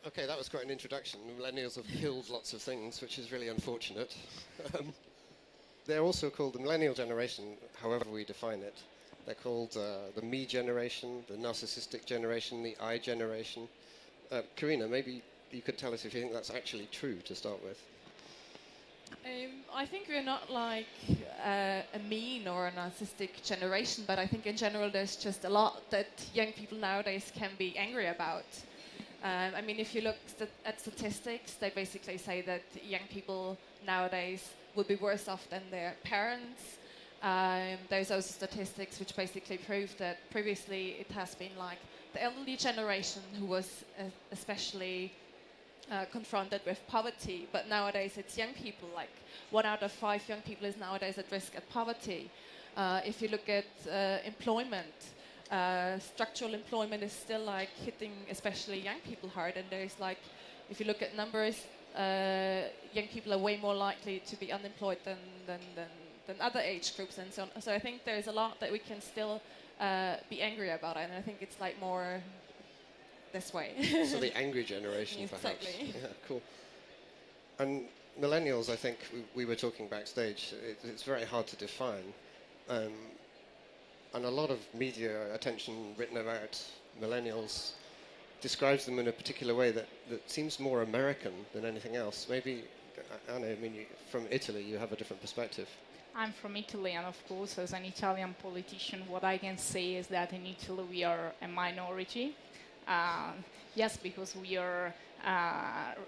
Okay, that was quite an introduction. Millennials have killed lots of things, which is really unfortunate. Um, they're also called the millennial generation, however we define it. They're called the me generation, the narcissistic generation, the I generation. Carina, maybe you could tell us if you think that's actually true to start with. I think we're not like a mean or a narcissistic generation, but I think in general there's just a lot that young people nowadays can be angry about. I mean, if you look at statistics, they basically say that young people nowadays will be worse off than their parents. There's also statistics which basically prove that previously it has been like the elderly generation who was especially confronted with poverty, but nowadays it's young people. Like 1 out of 5 young people is nowadays at risk at poverty. If you look at employment, structural employment is still like hitting especially young people hard, and there's like, if you look at numbers, young people are way more likely to be unemployed than other age groups and so on. So I think there's a lot that we can still be angry about, and I think it's like more this way. So the angry generation, perhaps. Exactly. Yeah, cool. And millennials, I think we were talking backstage, it's very hard to define. And a lot of media attention written about millennials describes them in a particular way that seems more American than anything else. Maybe, Anna, I mean, from Italy, you have a different perspective. I'm from Italy, and of course, as an Italian politician, what I can say is that in Italy we are a minority. Yes, because we are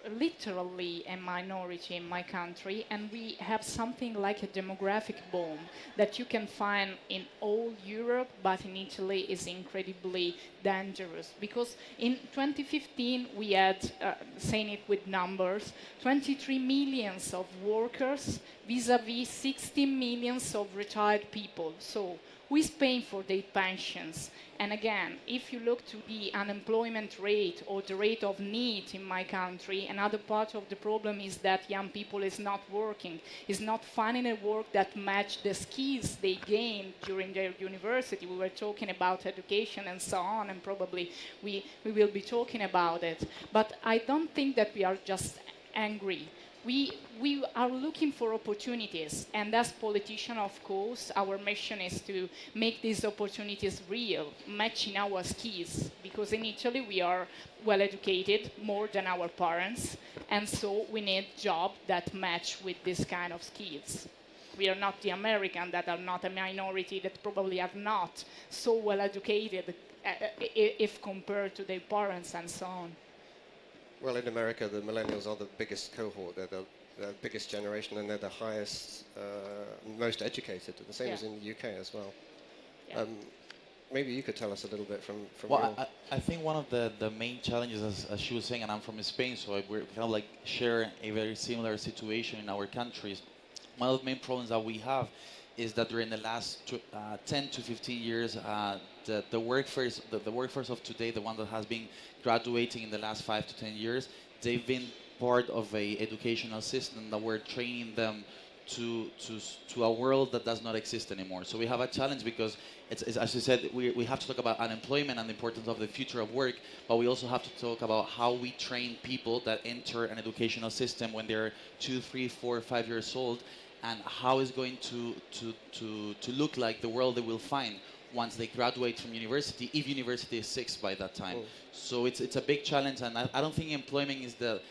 literally a minority in my country, and we have something like a demographic bomb that you can find in all Europe, but in Italy is incredibly dangerous. Because in 2015 we had, saying it with numbers, 23 millions of workers vis-a-vis 16 millions of retired people. So who is paying for their pensions? And again, if you look to the unemployment rate or the rate of need in my country, another part of the problem is that young people is not working, is not finding a work that match the skills they gained during their university. We were talking about education and so on, and probably we will be talking about it. But I don't think that we are just angry. We are looking for opportunities, and as politicians, of course, our mission is to make these opportunities real, matching our skills, because in Italy we are well educated, more than our parents, and so we need jobs that match with this kind of skills. We are not the Americans that are not a minority, that probably are not so well educated if compared to their parents and so on. Well, in America, the millennials are the biggest cohort. They're the biggest generation, and they're the highest, most educated. The same as in the UK as well. Yeah. Maybe you could tell us a little bit from well, I think one of the main challenges, as she was saying, and I'm from Spain, so we're kind of like share a very similar situation in our countries. One of the main problems that we have is that during the last 10 to 15 years, the workforce of today, the one that has been graduating in the last 5 to 10 years, they've been part of a educational system that we're training them to a world that does not exist anymore. So we have a challenge because, it's as you said, we have to talk about unemployment and the importance of the future of work, but we also have to talk about how we train people that enter an educational system when they're 2, 3, 4, 5 years old, and how is going to look like the world they will find once they graduate from university, if university is 6 by that time. Oh. So it's a big challenge, and I don't think employment is the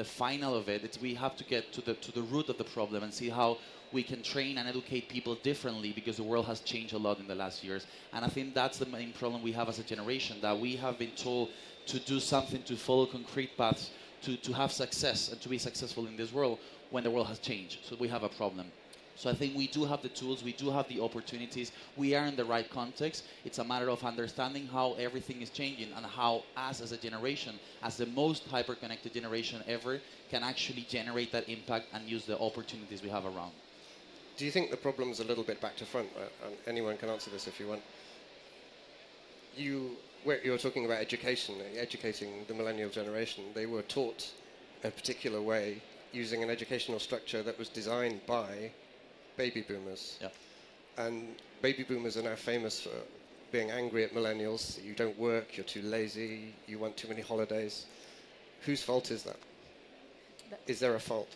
final of it. We have to get to the root of the problem and see how we can train and educate people differently, because the world has changed a lot in the last years. And I think that's the main problem we have as a generation, that we have been told to do something, to follow concrete paths, to have success and to be successful in this world when the world has changed. So we have a problem. So I think we do have the tools, we do have the opportunities, we are in the right context. It's a matter of understanding how everything is changing and how us as a generation, as the most hyper-connected generation ever, can actually generate that impact and use the opportunities we have around. Do you think the problem's a little bit back to front? Anyone can answer this if you want. You're talking about education, educating the millennial generation. They were taught a particular way using an educational structure that was designed by baby boomers. Yeah. And baby boomers are now famous for being angry at millennials. You don't work, you're too lazy, you want too many holidays. Whose fault is that? Is there a fault?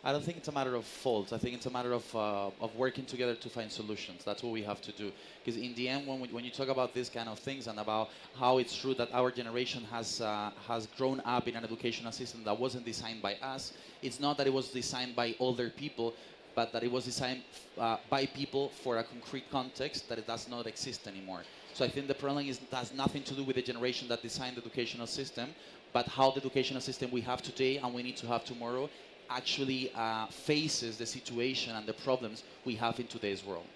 I don't think it's a matter of fault. I think it's a matter of working together to find solutions. That's what we have to do. Because in the end, when you talk about these kind of things and about how it's true that our generation has grown up in an educational system that wasn't designed by us, it's not that it was designed by older people, but that it was designed by people for a concrete context that it does not exist anymore. So I think the problem has nothing to do with the generation that designed the educational system, but how the educational system we have today and we need to have tomorrow actually faces the situation and the problems we have in today's world.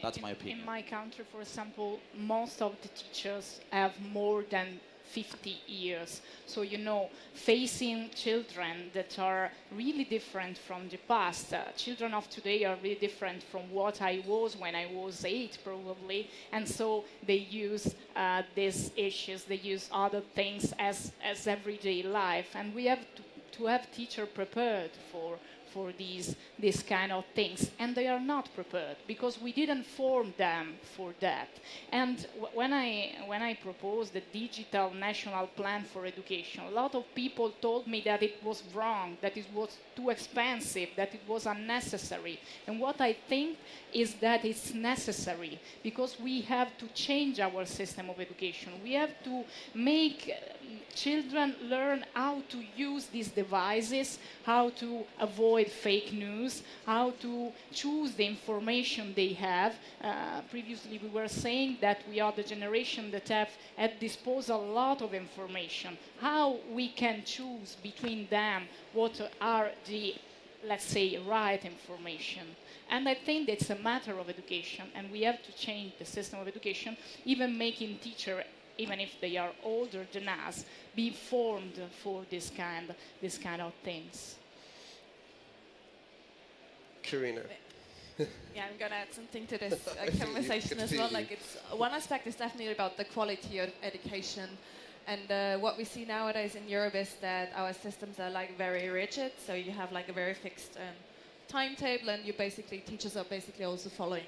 That's my opinion. In my country, for example, most of the teachers have more than 50 years. So, you know, facing children that are really different from the past. Children of today are really different from what I was when I was 8, probably. And so they use these issues, they use other things as everyday life. And we have to have teachers prepared for these kind of things, and they are not prepared because we didn't form them for that. And when I proposed the digital national plan for education, a lot of people told me that it was wrong, that it was too expensive, that it was unnecessary. And what I think is that it's necessary because we have to change our system of education. We have to make children learn how to use these devices, how to avoid fake news, how to choose the information they have. Previously we were saying that we are the generation that have at disposal a lot of information. How we can choose between them what are the, let's say, right information. And I think it's a matter of education, and we have to change the system of education, even making teachers, even if they are older than us, be formed for this kind of things. Carina. Yeah, I'm going to add something to this conversation as well. Like, it's one aspect is definitely about the quality of education, and what we see nowadays in Europe is that our systems are like very rigid. So you have like a very fixed timetable, and teachers are basically also following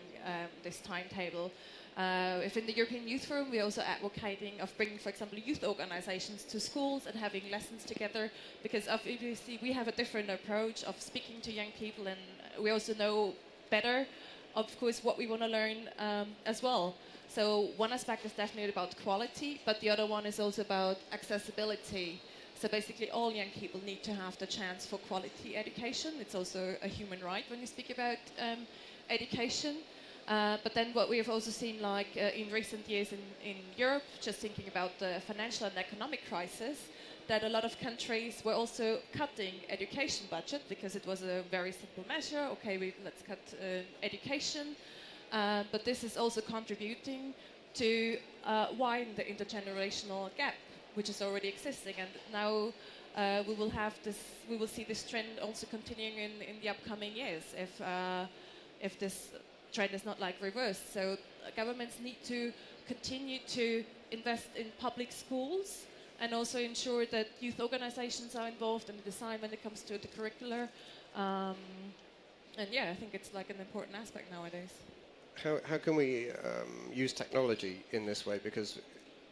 this timetable. If in the European Youth Forum, we're also advocating of bringing, for example, youth organizations to schools and having lessons together, because obviously we have a different approach of speaking to young people, and we also know better, of course, what we want to learn as well. So one aspect is definitely about quality, but the other one is also about accessibility. So basically all young people need to have the chance for quality education. It's also a human right when you speak about education. But then what we have also seen, like in recent years in Europe, just thinking about the financial and economic crisis, that a lot of countries were also cutting education budget because it was a very simple measure. Okay, let's cut education. But this is also contributing to widen the intergenerational gap, which is already existing. And now we will see this trend also continuing in the upcoming years if this trend is not like reversed. So governments need to continue to invest in public schools and also ensure that youth organizations are involved in the design when it comes to the curricular. And yeah, I think it's like an important aspect nowadays. How can we use technology in this way? Because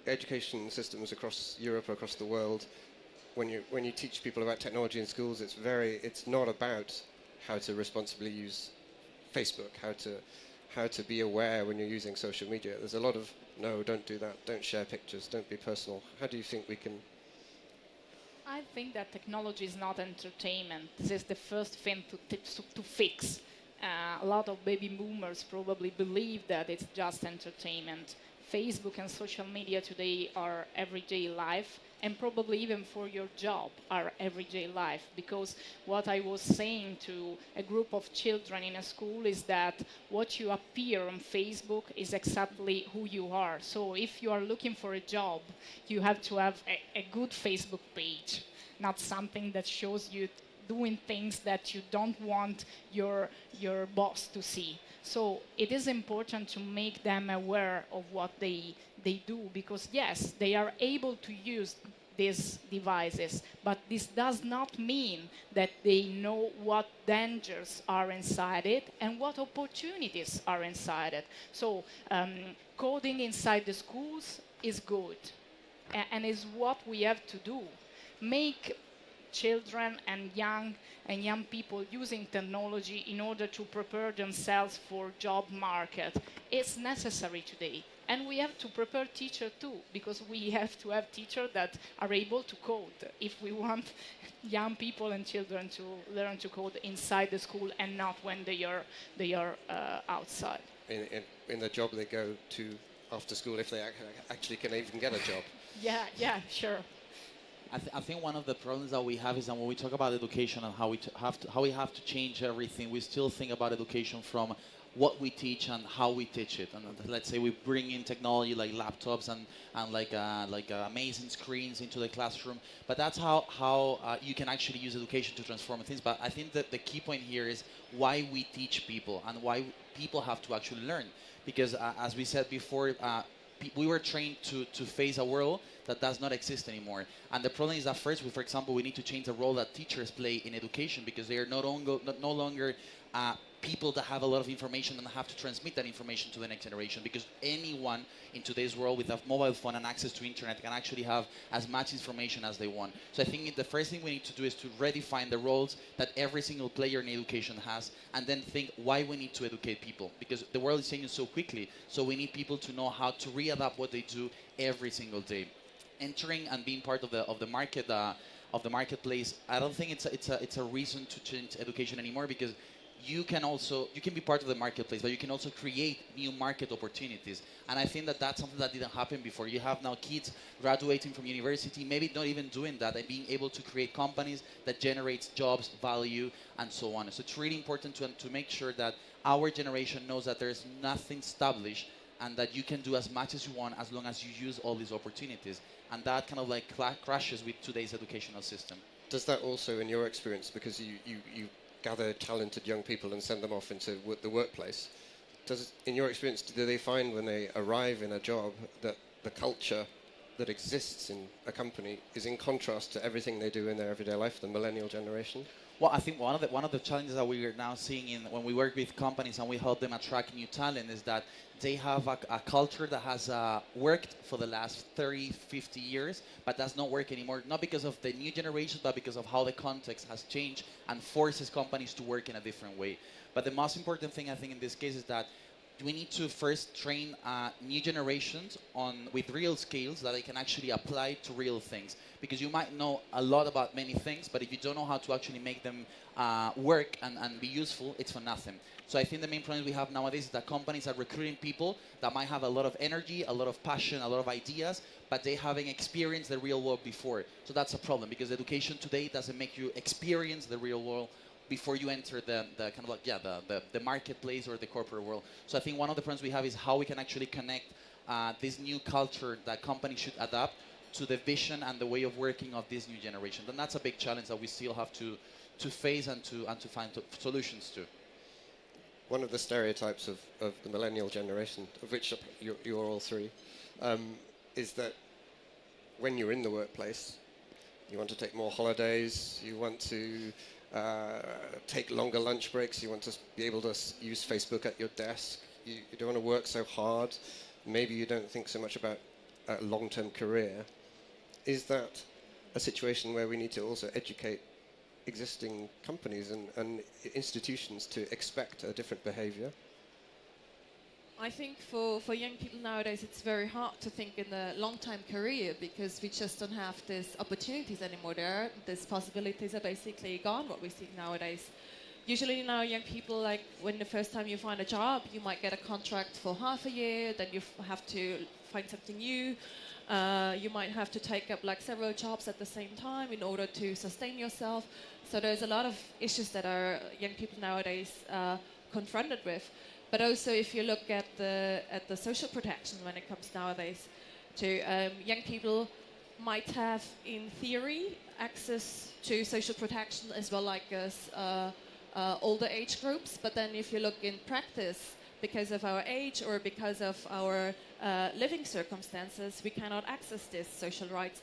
education systems across Europe, across the world, when you teach people about technology in schools, it's not about how to responsibly use Facebook, how to be aware when you're using social media. There's a lot of, no, don't do that, don't share pictures, don't be personal. How do you think we can? I think that technology is not entertainment. This is the first thing to fix. A lot of baby boomers probably believe that it's just entertainment. Facebook and social media today are everyday life, and probably even for your job are everyday life, because what I was saying to a group of children in a school is that what you appear on Facebook is exactly who you are. So if you are looking for a job, you have to have a good Facebook page, not something that shows you doing things that you don't want your boss to see. So it is important to make them aware of what they do, because yes, they are able to use these devices, but this does not mean that they know what dangers are inside it and what opportunities are inside it. So coding inside the schools is good and is what we have to do. make children and young people using technology in order to prepare themselves for job market. It's necessary today. And we have to prepare teachers too, because we have to have teachers that are able to code if we want young people and children to learn to code inside the school and not when they are outside. In the job they go to after school, if they actually can even get a job. Yeah, sure. I think one of the problems that we have is that when we talk about education and how we have to change everything, we still think about education from what we teach and how we teach it. And let's say we bring in technology like laptops and like amazing screens into the classroom. But that's how you can actually use education to transform things. But I think that the key point here is why we teach people and why people have to actually learn. Because as we said before, we were trained to face a world that does not exist anymore. And the problem is that first, for example, we need to change the role that teachers play in education, because they are no longer people that have a lot of information and have to transmit that information to the next generation, because anyone in today's world with a mobile phone and access to internet can actually have as much information as they want. So I think the first thing we need to do is to redefine the roles that every single player in education has, and then think why we need to educate people, because the world is changing so quickly. So we need people to know how to readapt what they do every single day. Entering and being part of the market of the marketplace, I don't think it's a reason to change education anymore, because you can be part of the marketplace, but you can also create new market opportunities. And I think that that's something that didn't happen before. You have now kids graduating from university, maybe not even doing that, and being able to create companies that generates jobs, value, and so on. So it's really important to make sure that our generation knows that there's nothing established, and that you can do as much as you want as long as you use all these opportunities. And that kind of like crashes with today's educational system. Does that also, in your experience, because you gather talented young people and send them off into the workplace, in your experience, do they find when they arrive in a job that the culture that exists in a company is in contrast to everything they do in their everyday life, the millennial generation? Well, I think one of the challenges that we are now seeing when we work with companies and we help them attract new talent is that they have a culture that has worked for the last 30, 50 years, but does not work anymore, not because of the new generation, but because of how the context has changed and forces companies to work in a different way. But the most important thing, I think, in this case is that we need to first train new generations with real skills that they can actually apply to real things. Because you might know a lot about many things, but if you don't know how to actually make them work and be useful, it's for nothing. So I think the main problem we have nowadays is that companies are recruiting people that might have a lot of energy, a lot of passion, a lot of ideas, but they haven't experienced the real world before. So that's a problem, because education today doesn't make you experience the real world before you enter the kind of like, the marketplace or the corporate world. So I think one of the problems we have is how we can actually connect this new culture that companies should adapt to the vision and the way of working of this new generation. And that's a big challenge that we still have to face and to find solutions to. One of the stereotypes of the millennial generation, of which you're all three, is that when you're in the workplace, you want to take more holidays, you want to take longer lunch breaks, you want to be able to use Facebook at your desk, you don't want to work so hard, maybe you don't think so much about a long-term career. Is that a situation where we need to also educate existing companies and institutions to expect a different behavior? I think for young people nowadays, it's very hard to think in a long-time career, because we just don't have these opportunities anymore. These possibilities are basically gone, what we see nowadays. Usually now young people, like when the first time you find a job, you might get a contract for half a year, then you have to find something new. You might have to take up like several jobs at the same time in order to sustain yourself. So there's a lot of issues that our young people nowadays confronted with. But also, if you look at the social protection when it comes nowadays to young people might have, in theory, access to social protection as well like as older age groups. But then if you look in practice, because of our age or because of our living circumstances, we cannot access this social rights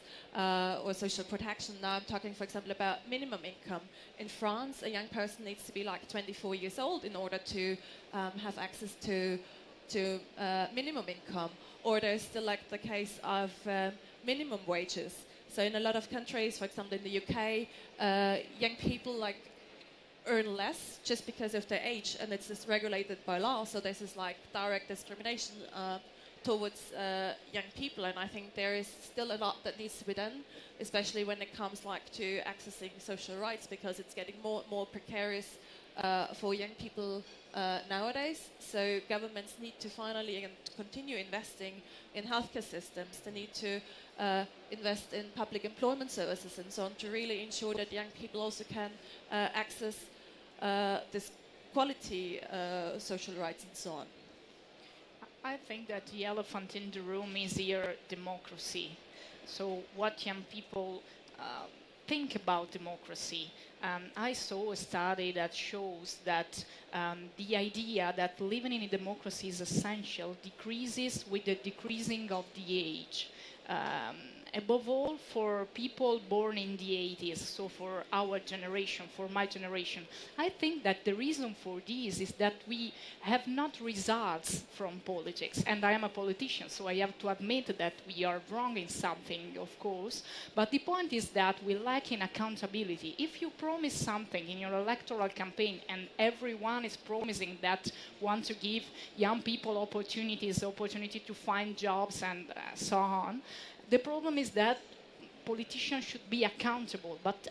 or social protection. Now I'm talking, for example, about minimum income. In France, a young person needs to be like 24 years old in order to have access to minimum income. Or there's still like the case of minimum wages. So in a lot of countries, for example in the UK, young people like earn less just because of their age, and it's just regulated by law. So this is like direct discrimination towards young people, and I think there is still a lot that needs to be done, especially when it comes like to accessing social rights, because it's getting more and more precarious for young people nowadays. So governments need to finally and continue investing in healthcare systems. They need to invest in public employment services and so on to really ensure that young people also can access this quality social rights and so on. I think that the elephant in the room is here democracy. So what young people think about democracy. I saw a study that shows that the idea that living in a democracy is essential decreases with the decreasing of the age. Above all, for people born in the 80s, so for our generation, for my generation, I think that the reason for this is that we have not results from politics. And I am a politician, so I have to admit that we are wrong in something, of course. But the point is that we lack in accountability. If you promise something in your electoral campaign and everyone is promising that want to give young people opportunities, opportunity to find jobs and so on, the problem is that politicians should be accountable, but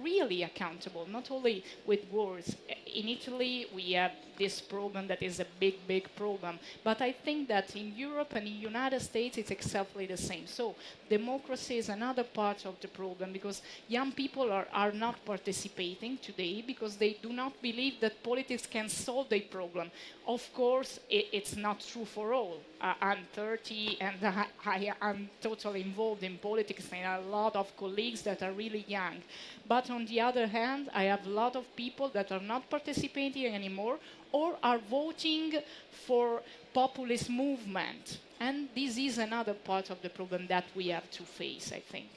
really accountable, not only with words. In Italy, we have this problem that is a big, big problem. But I think that in Europe and in the United States, it's exactly the same. So democracy is another part of the problem, because young people are not participating today because they do not believe that politics can solve their problem. Of course, it's not true for all. I'm 30 and I'm totally involved in politics, and a lot of colleagues that are really young. But on the other hand, I have a lot of people that are not participating anymore or are voting for populist movement. And this is another part of the problem that we have to face, I think.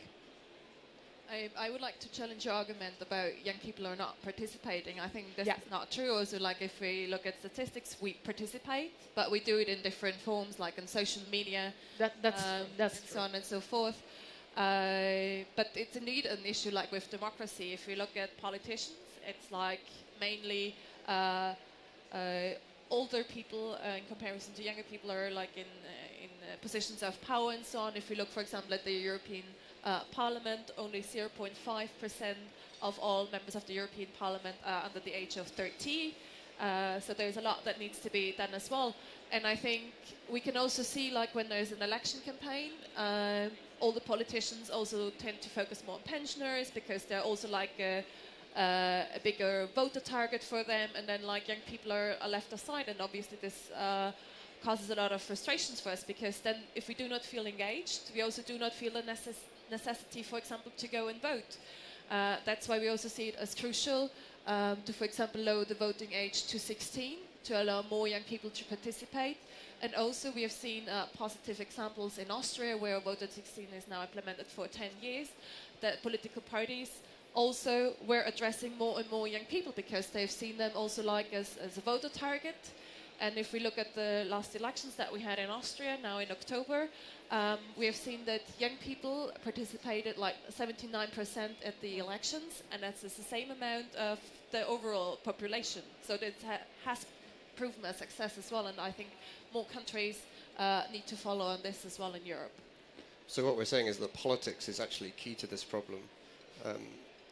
I would like to challenge your argument about young people are not participating. I think this is not true. Also, like if we look at statistics, we participate, but we do it in different forms, like on social media, that's and so on and so forth. But it's indeed an issue like with democracy. If we look at politicians, it's like mainly older people in comparison to younger people are like in positions of power and so on. If we look, for example, at the European Parliament, only 0.5% of all members of the European Parliament are under the age of 30. So there's a lot that needs to be done as well. And I think we can also see, like when there's an election campaign, all the politicians also tend to focus more on pensioners because they're also like a bigger voter target for them, and then like young people are left aside, and obviously this causes a lot of frustrations for us, because then if we do not feel engaged, we also do not feel the necessity, for example, to go and vote. That's why we also see it as crucial to, for example, lower the voting age to 16 to allow more young people to participate. And also we have seen positive examples in Austria, where vote at 16 is now implemented for 10 years, that political parties also were addressing more and more young people because they've seen them also like as a voter target. And if we look at the last elections that we had in Austria now in October, we have seen that young people participated like 79% at the elections, and that's the same amount of the overall population. So that has proven a success as well, and I think more countries need to follow on this as well in Europe. So what we're saying is that politics is actually key to this problem.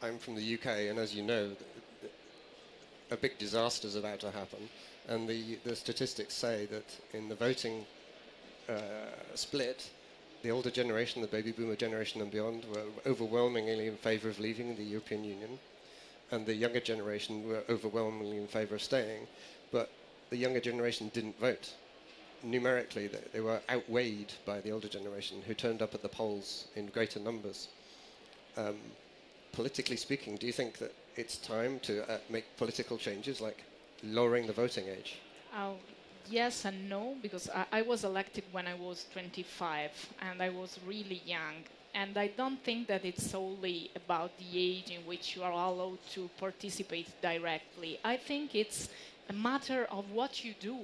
I'm from the UK, and as you know, a big disaster is about to happen. And the statistics say that in the voting split, the older generation, the baby boomer generation and beyond, were overwhelmingly in favour of leaving the European Union. And the younger generation were overwhelmingly in favour of staying. But the younger generation didn't vote. Numerically, they were outweighed by the older generation, who turned up at the polls in greater numbers. Politically speaking, do you think that it's time to make political changes, like lowering the voting age? Yes and no, because I was elected when I was 25 and I was really young. And I don't think that it's solely about the age in which you are allowed to participate directly. I think it's a matter of what you do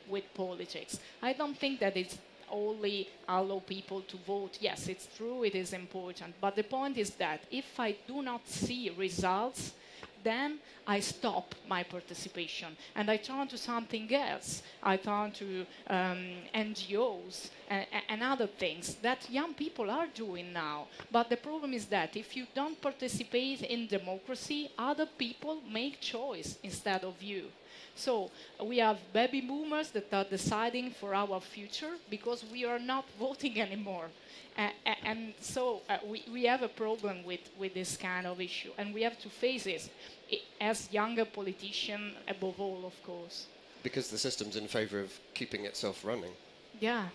with politics. I don't think that it's only allow people to vote. Yes, it's true, it is important. But the point is that if I do not see results, then I stop my participation and I turn to something else. I turn to NGOs and other things that young people are doing now. But the problem is that if you don't participate in democracy, other people make choice instead of you. So we have baby boomers that are deciding for our future because we are not voting anymore. And so we have a problem with this kind of issue, and we have to face it as younger politicians above all, of course. Because the system's in favor of keeping itself running. Yeah.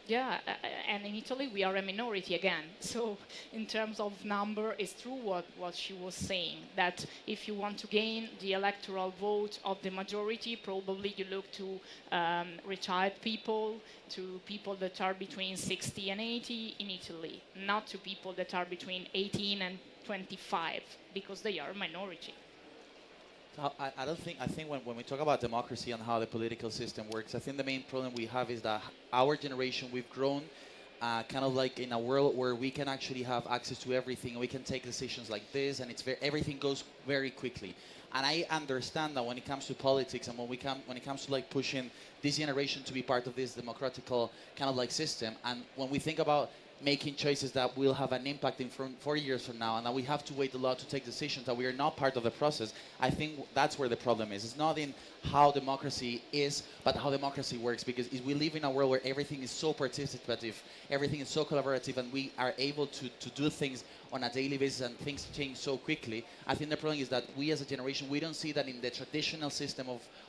Yeah, and in Italy we are a minority again. So in terms of number, it's true what she was saying, that if you want to gain the electoral vote of the majority, probably you look to retired people, to people that are between 60 and 80 in Italy, not to people that are between 18 and 25, because they are a minority. I think when we talk about democracy and how the political system works, I think the main problem we have is that our generation, we've grown kind of like in a world where we can actually have access to everything. We can take decisions like this, and everything goes very quickly. And I understand that when it comes to politics and when it comes to like pushing this generation to be part of this democratical kind of like system, and when we think about making choices that will have an impact in 4 years from now, and that we have to wait a lot to take decisions that we are not part of the process, I think that's where the problem is. It's not in how democracy is, but how democracy works, because we live in a world where everything is so participative, everything is so collaborative, and we are able to do things on a daily basis, and things change so quickly. I think the problem is that we as a generation, we don't see that in the traditional system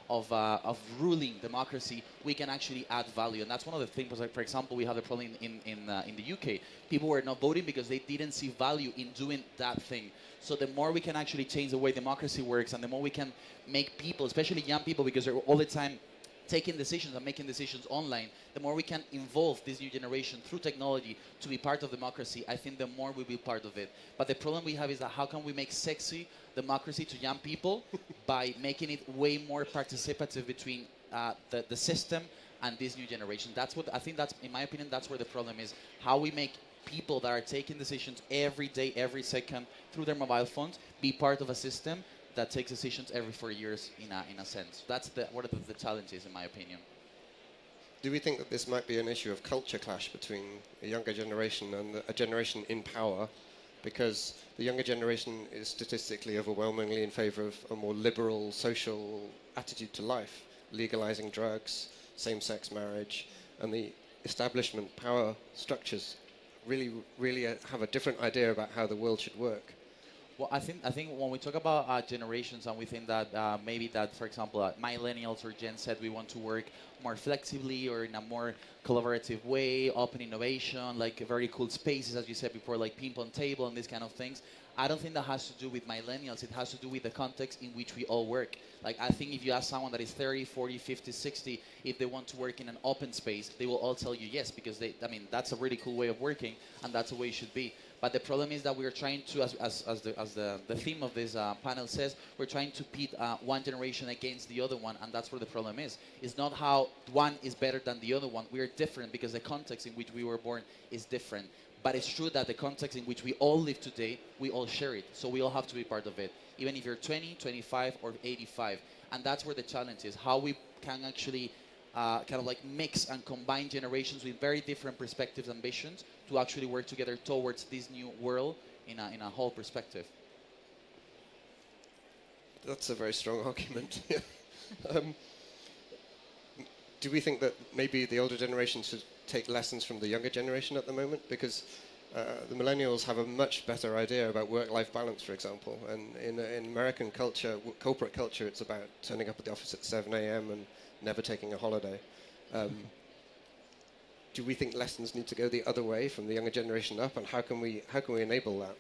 of ruling democracy, we can actually add value. And that's one of the things, like, for example, we have a problem in the UK. People were not voting because they didn't see value in doing that thing. So the more we can actually change the way democracy works, and the more we can make people, especially young people, because they're all the time taking decisions and making decisions online, the more we can involve this new generation through technology to be part of democracy, I think the more we'll be part of it. But the problem we have is that how can we make sexy democracy to young people by making it way more participative between the system and this new generation? That's what I think. That's, in my opinion, that's where the problem is. How we make people that are taking decisions every day, every second through their mobile phones be part of a system that takes decisions every 4 years in a sense. That's what are the challenges, in my opinion. Do we think that this might be an issue of culture clash between a younger generation and a generation in power? Because the younger generation is statistically overwhelmingly in favor of a more liberal social attitude to life, legalizing drugs, same-sex marriage, and the establishment power structures really have a different idea about how the world should work. Well, I think when we talk about generations, and we think that maybe that, for example, millennials or Gen Z, we want to work more flexibly or in a more collaborative way, open innovation, like very cool spaces, as you said before, like ping pong table and these kind of things. I don't think that has to do with millennials. It has to do with the context in which we all work. Like, I think if you ask someone that is 30, 40, 50, 60, if they want to work in an open space, they will all tell you yes, because that's a really cool way of working, and that's the way it should be. But the problem is that we are trying to, as the theme of this panel says, we're trying to pit one generation against the other one, and that's where the problem is. It's not how one is better than the other one. We are different because the context in which we were born is different. But it's true that the context in which we all live today, we all share it. So we all have to be part of it, even if you're 20, 25, or 85. And that's where the challenge is, how we can actually kind of like mix and combine generations with very different perspectives and visions to actually work together towards this new world in a whole perspective. That's a very strong argument. Do we think that maybe the older generation should take lessons from the younger generation at the moment? Because the millennials have a much better idea about work-life balance, for example. And in American culture, corporate culture, it's about turning up at the office at 7 a.m. and never taking a holiday. Do we think lessons need to go the other way from the younger generation up, and how can we enable that?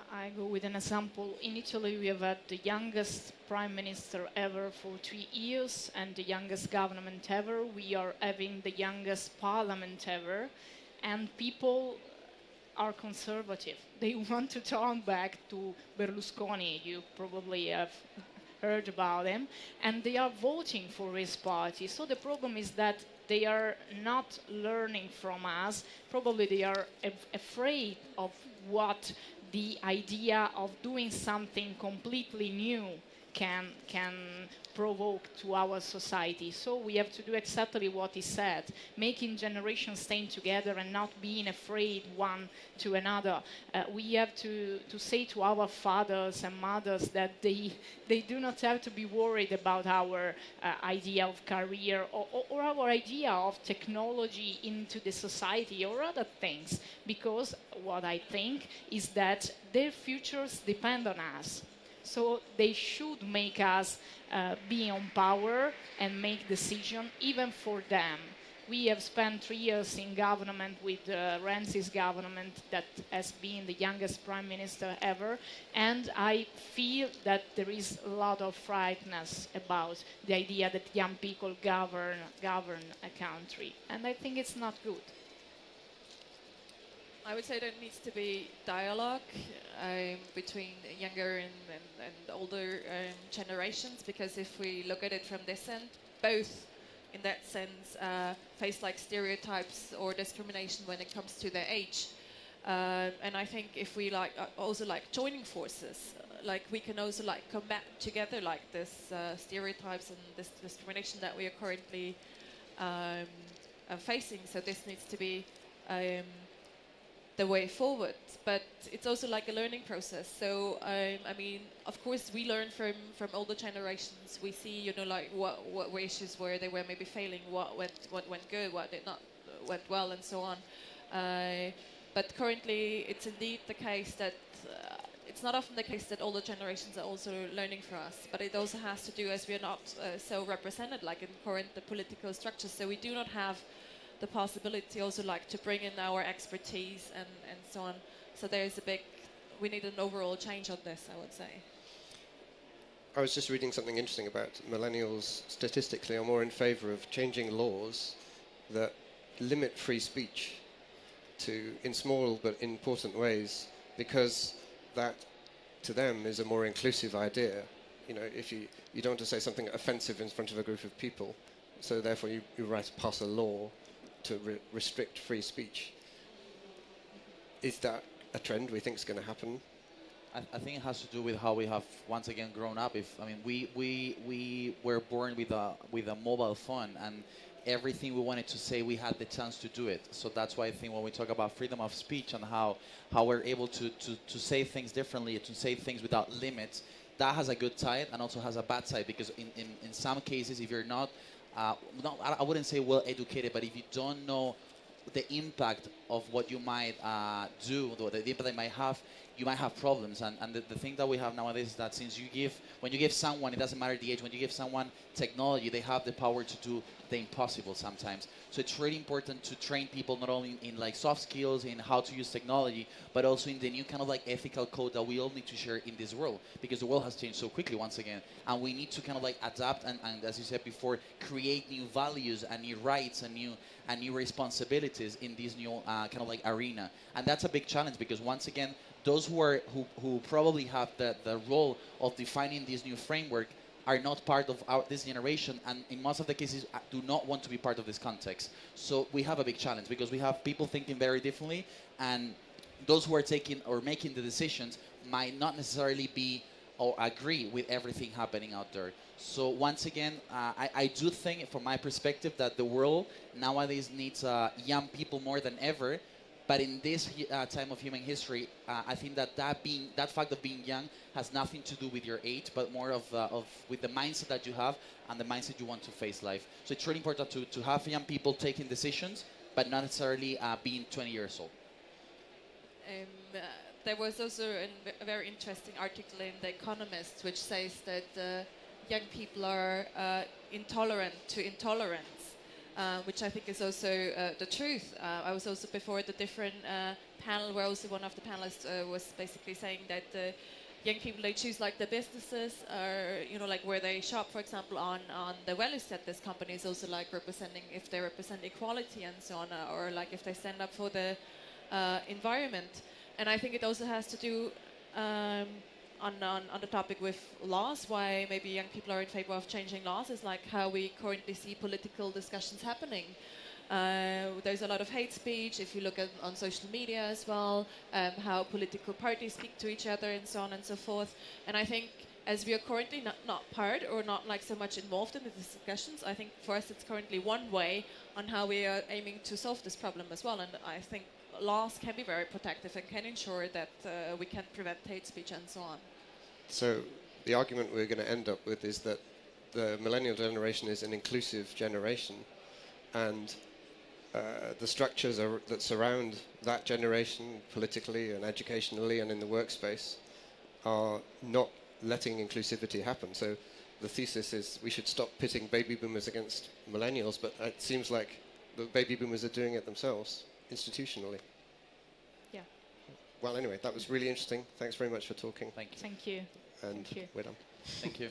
I go with an example. In Italy, we have had the youngest prime minister ever for 3 years and the youngest government ever. We are having the youngest parliament ever, and people are conservative. They want to turn back to Berlusconi. You probably have heard about him, and they are voting for his party. So the problem is that they are not learning from us. Probably they are afraid of what the idea of doing something completely new can provoke to our society. So we have to do exactly what he said, making generations staying together and not being afraid one to another. We have to say to our fathers and mothers that they do not have to be worried about our idea of career or our idea of technology into the society or other things, because what I think is that their futures depend on us. So they should make us be on power and make decisions even for them. We have spent 3 years in government with Renzi's government that has been the youngest prime minister ever, and I feel that there is a lot of frightness about the idea that young people govern a country, and I think it's not good. I would say there needs to be dialogue between younger and older generations, because if we look at it from this end, both in that sense face like stereotypes or discrimination when it comes to their age. And I think if we also joining forces, we can also combat together this stereotypes and this discrimination that we are currently facing. So this needs to be the way forward, but it's also a learning process. So I mean, of course, we learn from older generations. We see, what issues where they were maybe failing, what went good, what did not went well, and so on. But currently, it's indeed the case that it's not often the case that older generations are also learning for us. But it also has to do as we are not so represented in the political structures. So we do not have the possibility also to bring in our expertise and so on. So there's we need an overall change on this, I would say. I was just reading something interesting about millennials statistically are more in favor of changing laws that limit free speech in small but important ways, because that to them is a more inclusive idea. If you don't want to say something offensive in front of a group of people, so therefore you pass a law to restrict free speech. Is that a trend we think is going to happen? I think it has to do with how we have once again grown up. We were born with a mobile phone, and everything we wanted to say, we had the chance to do it. So that's why I think when we talk about freedom of speech and how we're able to say things differently, to say things without limits, that has a good side and also has a bad side, because in some cases, if you're not, I wouldn't say well educated, but if you don't know the impact of what you might do, the impact they might have, you might have problems. And the thing that we have nowadays is that when you give someone, it doesn't matter the age, when you give someone technology, they have the power to do the impossible sometimes. So it's really important to train people not only in soft skills, in how to use technology, but also in the new kind of ethical code that we all need to share in this world, because the world has changed so quickly once again, and we need to kind of adapt and as you said before, create new values and new rights and new responsibilities in this new kind of arena. And that's a big challenge, because once again, those who probably have the role of defining this new framework are not part of this generation, and in most of the cases do not want to be part of this context. So we have a big challenge, because we have people thinking very differently, and those who are taking or making the decisions might not necessarily be or agree with everything happening out there. So once again, I do think, from my perspective, that the world nowadays needs young people more than ever. But in this time of human history, I think that fact of being young has nothing to do with your age, but more with the mindset that you have and the mindset you want to face life. So it's really important to have young people taking decisions, but not necessarily being 20 years old. There was also a very interesting article in The Economist, which says that young people are intolerant to intolerance. Which I think is also the truth. I was also before at a different panel where also one of the panelists was basically saying that young people, they choose the businesses, or where they shop, for example, on the well-established companies, also representing, if they represent equality and so on, or if they stand up for the environment. And I think it also has to do on the topic with laws, why maybe young people are in favor of changing laws, is like how we currently see political discussions happening. There's a lot of hate speech, if you look at on social media as well, how political parties speak to each other and so on and so forth. And I think as we are currently not part or not like so much involved in the discussions, I think for us it's currently one way on how we are aiming to solve this problem as well. And I think laws can be very protective and can ensure that we can prevent hate speech and so on. So the argument we're going to end up with is that the millennial generation is an inclusive generation, and the structures that surround that generation politically and educationally and in the workspace are not letting inclusivity happen. So the thesis is we should stop pitting baby boomers against millennials, but it seems like the baby boomers are doing it themselves institutionally. Yeah. Well, anyway, that was really interesting. Thanks very much for talking. Thank you. Thank you. And Thank you. we're done. Thank you.